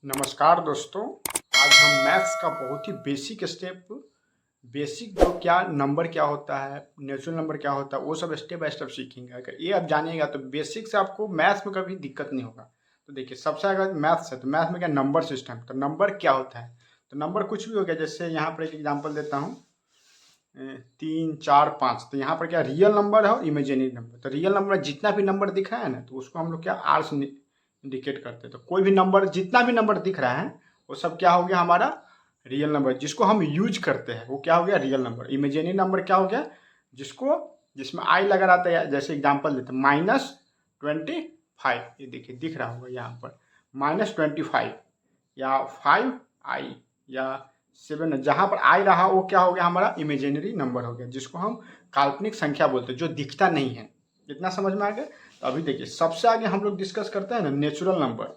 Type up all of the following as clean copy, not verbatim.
नमस्कार दोस्तों। आज हम मैथ्स का बहुत ही बेसिक जो क्या नंबर क्या होता है, नेचुरल नंबर क्या होता है, वो सब स्टेप बाय स्टेप सीखेंगे। अगर ये आप जानिएगा तो बेसिक से आपको मैथ्स में कभी दिक्कत नहीं होगा। तो देखिए, सबसे अगर मैथ्स है तो मैथ्स में क्या नंबर सिस्टम, तो नंबर क्या होता है, तो नंबर कुछ भी हो गया। जैसे यहाँ पर एक एग्जाम्पल देता हूँ, 3 4 5। तो यहाँ पर क्या रियल नंबर है और इमेजिनरी नंबर। तो रियल नंबर में जितना भी नंबर दिख रहा है ना, तो उसको हम लोग क्या आर से इंडिकेट करते हैं। तो कोई भी नंबर, जितना भी नंबर दिख रहा है, वो सब क्या हो गया हमारा रियल नंबर, जिसको हम यूज करते हैं वो क्या हो गया रियल नंबर। इमेजिनरी नंबर क्या हो गया, जिसको जिसमें आई लगा रहता है। जैसे एग्जाम्पल देते हैं -25, ये देखिए दिख रहा होगा यहाँ पर -25, या 5i, या 7, जहाँ पर आई रहा वो क्या हो गया हमारा इमेजिनरी नंबर हो गया, जिसको हम काल्पनिक संख्या बोलते हैं, जो दिखता नहीं है। इतना समझ में आ गया। तो अभी देखिए, सबसे आगे हम लोग डिस्कस करते हैं ना नेचुरल नंबर,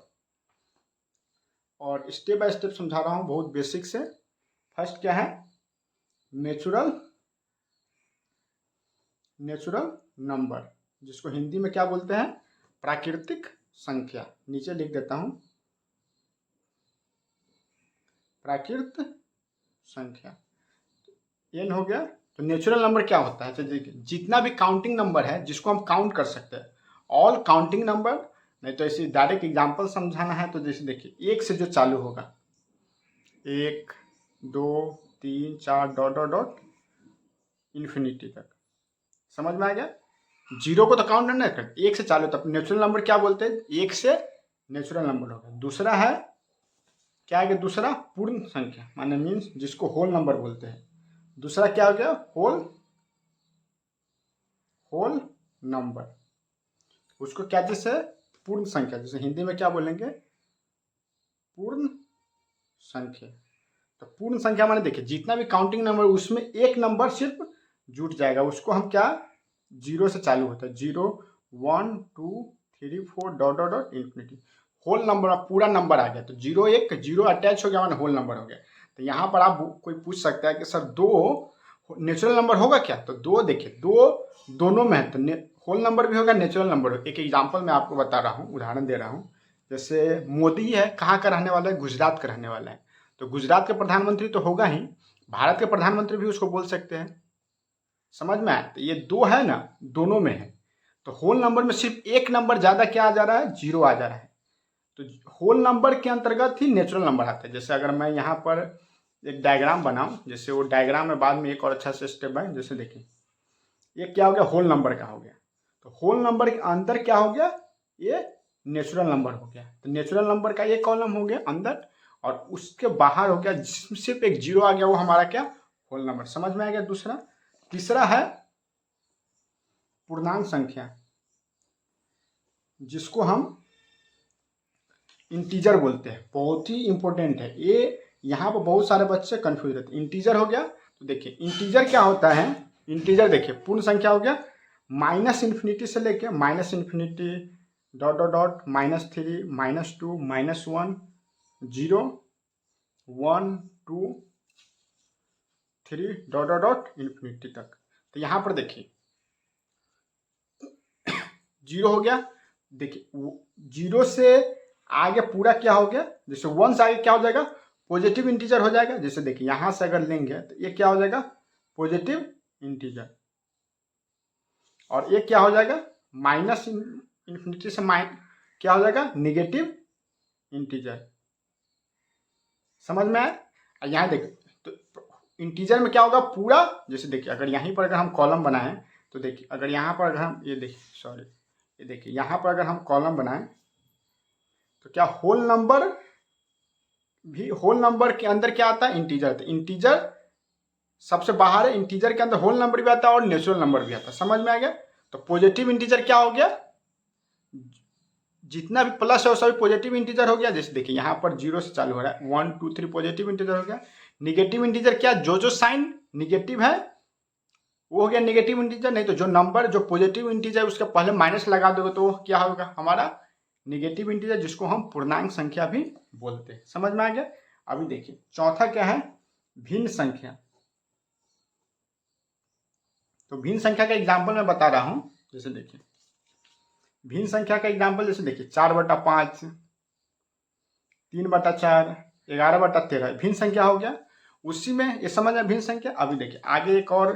और स्टेप बाय स्टेप समझा रहा हूँ बहुत बेसिक से। फर्स्ट क्या है, नेचुरल नेचुरल नंबर, जिसको हिंदी में क्या बोलते हैं, प्राकृतिक संख्या। नीचे लिख देता हूँ, प्राकृत संख्या, एन हो गया। तो नेचुरल नंबर क्या होता है, तो देखिए जितना भी काउंटिंग नंबर है जिसको हम काउंट कर सकते हैं, ऑल काउंटिंग नंबर। नहीं तो ऐसे डायरेक्ट एग्जांपल समझाना है तो जैसे देखिए, एक से जो चालू होगा, 1 2 3 4 डॉट डॉट डॉट इन्फिनिटी तक। समझ में आ गया। जीरो को तो काउंट नहीं करते, एक से चालू। तब नेचुरल नंबर क्या बोलते हैं, एक से नेचुरल नंबर हो गया। दूसरा है क्या है, दूसरा पूर्ण संख्या, माने मीन्स जिसको होल नंबर बोलते हैं। दूसरा क्या हो गया, होल नंबर, उसको क्या जैसे पूर्ण संख्या, जैसे हिंदी में क्या बोलेंगे, पूर्ण संख्या। तो पूर्ण संख्या माने देखिए, जितना भी काउंटिंग नंबर उसमें एक नंबर सिर्फ जुट जाएगा, उसको हम क्या जीरो से चालू होता है, 0 1 2 3 4 dot dot dot infinity. Whole number पूरा नंबर आ गया, तो जीरो एक जीरो अटैच हो गया माने होल नंबर हो गया। तो यहाँ पर आप कोई पूछ सकता है कि सर दो नेचुरल नंबर होगा क्या, तो दो देखिए, दो दोनों में है, तो होल नंबर भी होगा, नेचुरल नंबर होगा। एक एग्जाम्पल मैं आपको बता रहा हूँ, उदाहरण दे रहा हूँ। जैसे मोदी है, कहाँ का रहने वाला है, गुजरात का रहने वाला है। तो गुजरात के प्रधानमंत्री तो होगा ही, भारत के प्रधानमंत्री भी उसको बोल सकते हैं। समझ में आया। तो ये दो है ना, दोनों में है। तो होल नंबर में सिर्फ एक नंबर ज्यादा क्या आ जा रहा है, जीरो आ जा रहा है। तो होल नंबर के अंतर्गत ही नेचुरल नंबर आता है। जैसे अगर मैं यहाँ पर एक डायग्राम बनाऊं, जैसे वो डायग्राम में बाद में एक और अच्छा से स्टेप है। जैसे देखिए, ये क्या हो गया, होल नंबर का हो गया। तो होल नंबर के अंदर क्या हो गया, ये नेचुरल नंबर हो गया। तो नेचुरल नंबर का एक कॉलम हो गया अंदर, और उसके बाहर हो गया जिसमें सिर्फ एक जीरो आ गया, वो हमारा क्या होल नंबर। समझ में आ गया। दूसरा, तीसरा है पूर्णांक संख्या, जिसको हम इंटीजर बोलते हैं। बहुत ही इंपॉर्टेंट है ये, यहाँ पर बहुत सारे बच्चे कंफ्यूज रहते हैं। इंटीजर हो गया, तो देखिए इंटीजर क्या होता है। इंटीजर देखिए पूर्ण संख्या हो गया, माइनस इन्फिनिटी से लेके minus infinity dot dot dot -3 -2 -1 0 1 2 3 dot dot dot infinity तक। तो यहाँ पर देखिए जीरो हो गया। देखिए जीरो से आगे पूरा क्या हो गया, जैसे वन से आगे क्या हो जाएगा, पॉजिटिव इंटीजर हो जाएगा। जैसे देखिए यहां से अगर लेंगे तो ये क्या हो जाएगा, पॉजिटिव इंटीजर। और ये क्या हो जाएगा, माइनस इन्फिनिटी से क्या हो जाएगा, निगेटिव इंटीजर। समझ में आए। यहाँ देखिए, तो इंटीजर में क्या होगा पूरा। जैसे देखिए, अगर यहीं पर अगर हम कॉलम बनाएं, तो देखिए अगर यहाँ पर अगर हम ये देखिए, सॉरी ये देखिए, यहाँ पर अगर हम कॉलम बनाएं तो क्या होल नंबर भी, होल नंबर के अंदर क्या आता है, इंटीजर। तो इंटीजर सबसे बाहर है, इंटीजर के अंदर होल नंबर भी आता है और नेचुरल नंबर भी आता है। समझ में आ गया। तो पॉजिटिव इंटीजर क्या हो गया, जितना भी प्लस है वो सभी पॉजिटिव इंटीजर हो गया। जैसे देखिए यहाँ पर जीरो से चालू हो रहा है, 1 2 3 पॉजिटिव इंटीजर हो गया। निगेटिव इंटीजर क्या, जो जो साइन निगेटिव है वो हो गया निगेटिव इंटीजर। नहीं तो जो नंबर जो पॉजिटिव इंटीजर उसके पहले माइनस लगा दोगे तो वो क्या होगा हमारा निगेटिव इंटीजर, जिसको हम पूर्णांक संख्या भी बोलते हैं। समझ में आ गया। अभी देखिए चौथा क्या है, भिन्न संख्या। तो भिन्न संख्या का एग्जाम्पल मैं बता रहा हूं। जैसे देखिए भिन्न संख्या का एग्जाम्पल, जैसे देखिए 4/5, 3/4, 11/13 भिन्न संख्या हो गया। उसी में ये समझ में भिन्न संख्या। अभी देखिए आगे एक और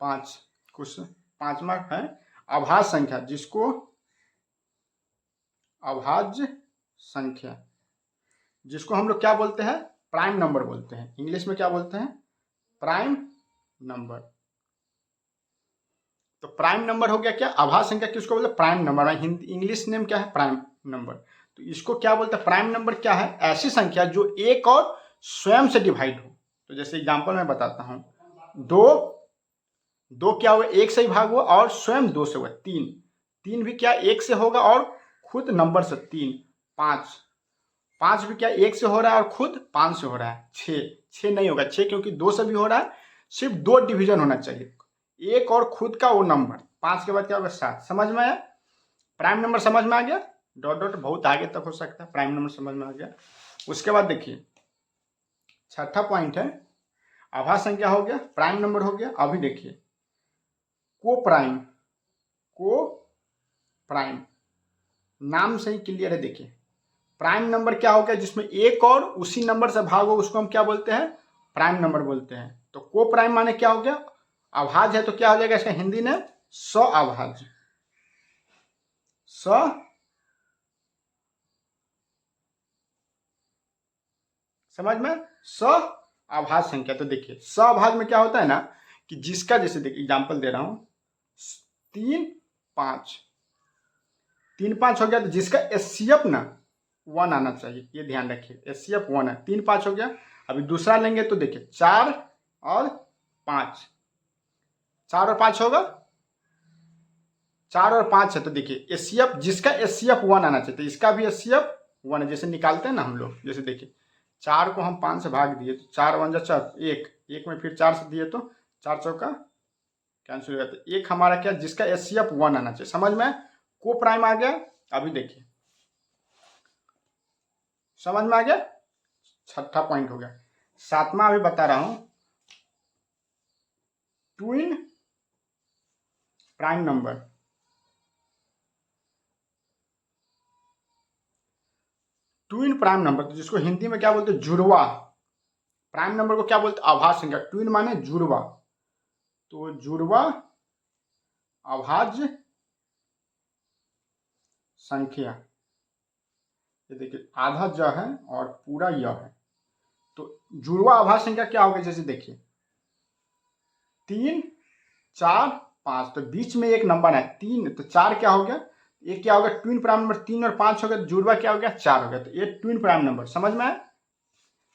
5 कुछ 5वां है अभाज्य संख्या, जिसको अभाज्य संख्या, जिसको हम लोग क्या बोलते हैं, प्राइम नंबर बोलते हैं। इंग्लिश में क्या बोलते हैं, प्राइम नंबर। तो प्राइम नंबर हो गया क्या, अभाज्य संख्या किसको बोलते हैं, prime number. Hindi English name क्या है, प्राइम नंबर। तो इसको क्या बोलते हैं, प्राइम नंबर क्या है, ऐसी संख्या जो एक और स्वयं से डिवाइड हो। तो जैसे एग्जांपल मैं बताता हूँ, दो क्या हुआ, एक से ही भाग हुआ और स्वयं 2 से हुआ। 3 भी क्या एक से होगा और खुद नंबर से 3। 5 भी क्या एक से हो रहा है और खुद 5 से हो रहा है। 6 नहीं होगा, 6 क्योंकि 2 से भी हो रहा है, सिर्फ 2 डिवीजन होना चाहिए, एक और खुद का वो नंबर। 5 के बाद क्या होगा, 7। समझ में आया, प्राइम नंबर समझ में आ गया। डॉट डॉट बहुत आगे तक हो सकता है, प्राइम नंबर समझ में आ गया। उसके बाद देखिए छठा पॉइंट है, अभाज्य संख्या हो गया, प्राइम नंबर हो गया। अभी देखिए को प्राइम नाम से ही क्लियर है। देखिए प्राइम नंबर क्या हो गया, जिसमें एक और उसी नंबर से भाग हो, उसको हम क्या बोलते हैं, प्राइम नंबर बोलते हैं। तो को प्राइम माने क्या हो गया, अभाज्य है, तो क्या हो जाएगा इसका हिंदी में सअभाज्य। समझ में, सअभाज्य संख्या। तो देखिए सअभाज्य में क्या होता है ना, कि जिसका, जैसे देखिए एग्जांपल दे रहा हूं, 3 5 हो गया, तो जिसका एचसीएफ ना 1 आना चाहिए, ये ध्यान रखिए, एचसीएफ 1 है। 3 5 हो गया। अभी दूसरा लेंगे तो देखिए 4 और 5, 4 और 5 होगा, 4 और 5 है। तो देखिए एचसीएफ, जिसका एचसीएफ 1 आना चाहिए, तो इसका भी एचसीएफ 1 है। जैसे निकालते हैं ना हम लोग, जैसे देखिए 4 को हम 5 से भाग दिए तो 4 1 जा 4, 1 में फिर 4 से दिए तो 4 चौका कैंसिल हो जाता है। एक हमारा क्या, जिसका एचसीएफ 1 आना चाहिए। समझ में, को प्राइम आ गया। अभी देखिए समझ में आ गया, छठा पॉइंट हो गया। 7वां अभी बता रहा हूं, twin prime number. Twin prime number, तो जिसको हिंदी में क्या बोलते हैं, जुड़वा। प्राइम नंबर को क्या बोलते हैं, अभाज्य संख्या। ट्विन माने जुड़वा, तो जुड़वा अभाज्य संख्या। ये देखिए आधा ज है और पूरा य है, तो जुड़वा अभाज्य संख्या क्या होगा, जैसे देखिए 3 4 5, तो बीच में एक नंबर है 3, तो 4 क्या हो गया, ये क्या होगा, ट्विन प्राइम नंबर। 3 और 5 हो गया, तो जुड़वा क्या हो गया, 4 हो गया, तो ये ट्विन प्राइम नंबर। समझ में आया।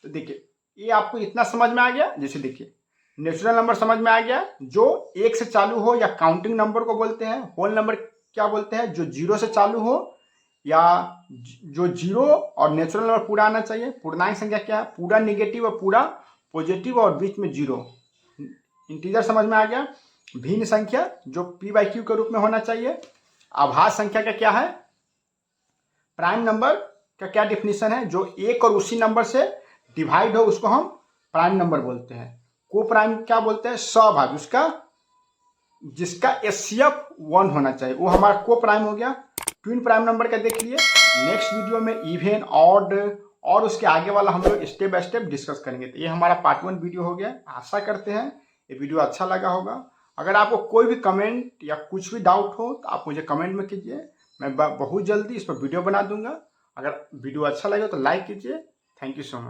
तो देखिए ये आपको इतना समझ में आ गया। जैसे देखिए नेचुरल नंबर समझ में आ गया, जो 1 से चालू हो या काउंटिंग नंबर को बोलते हैं। होल नंबर क्या बोलते हैं, जो 0 से चालू हो या जो 0 और नेचुरल नंबर पूरा आना चाहिए। पूर्णांक संख्या क्या है, पूरा निगेटिव और पूरा पॉजिटिव और बीच में 0। इंटीजर समझ में आ गया। भिन्न संख्या जो p/q के रूप में होना चाहिए। अभाज्य संख्या का क्या है, प्राइम नंबर का क्या डिफिनीशन है, जो एक और उसी नंबर से डिवाइड हो, उसको हम प्राइम नंबर बोलते हैं। को प्राइम क्या बोलते हैं, सअभाज्य, उसका जिसका एचसीएफ 1 होना चाहिए, वो हमारा को प्राइम हो गया। ट्विन प्राइम नंबर का देख लिए। नेक्स्ट वीडियो में इवन, ऑड और उसके आगे वाला हम लोग स्टेप बाय स्टेप डिस्कस करेंगे। तो ये हमारा पार्ट 1 वीडियो हो गया। आशा करते हैं ये वीडियो अच्छा लगा होगा। अगर आपको कोई भी कमेंट या कुछ भी डाउट हो तो आप मुझे कमेंट में कीजिए, मैं बहुत जल्दी इस पर वीडियो बना दूंगा। अगर वीडियो अच्छा लगे तो लाइक कीजिए। Thank you so much.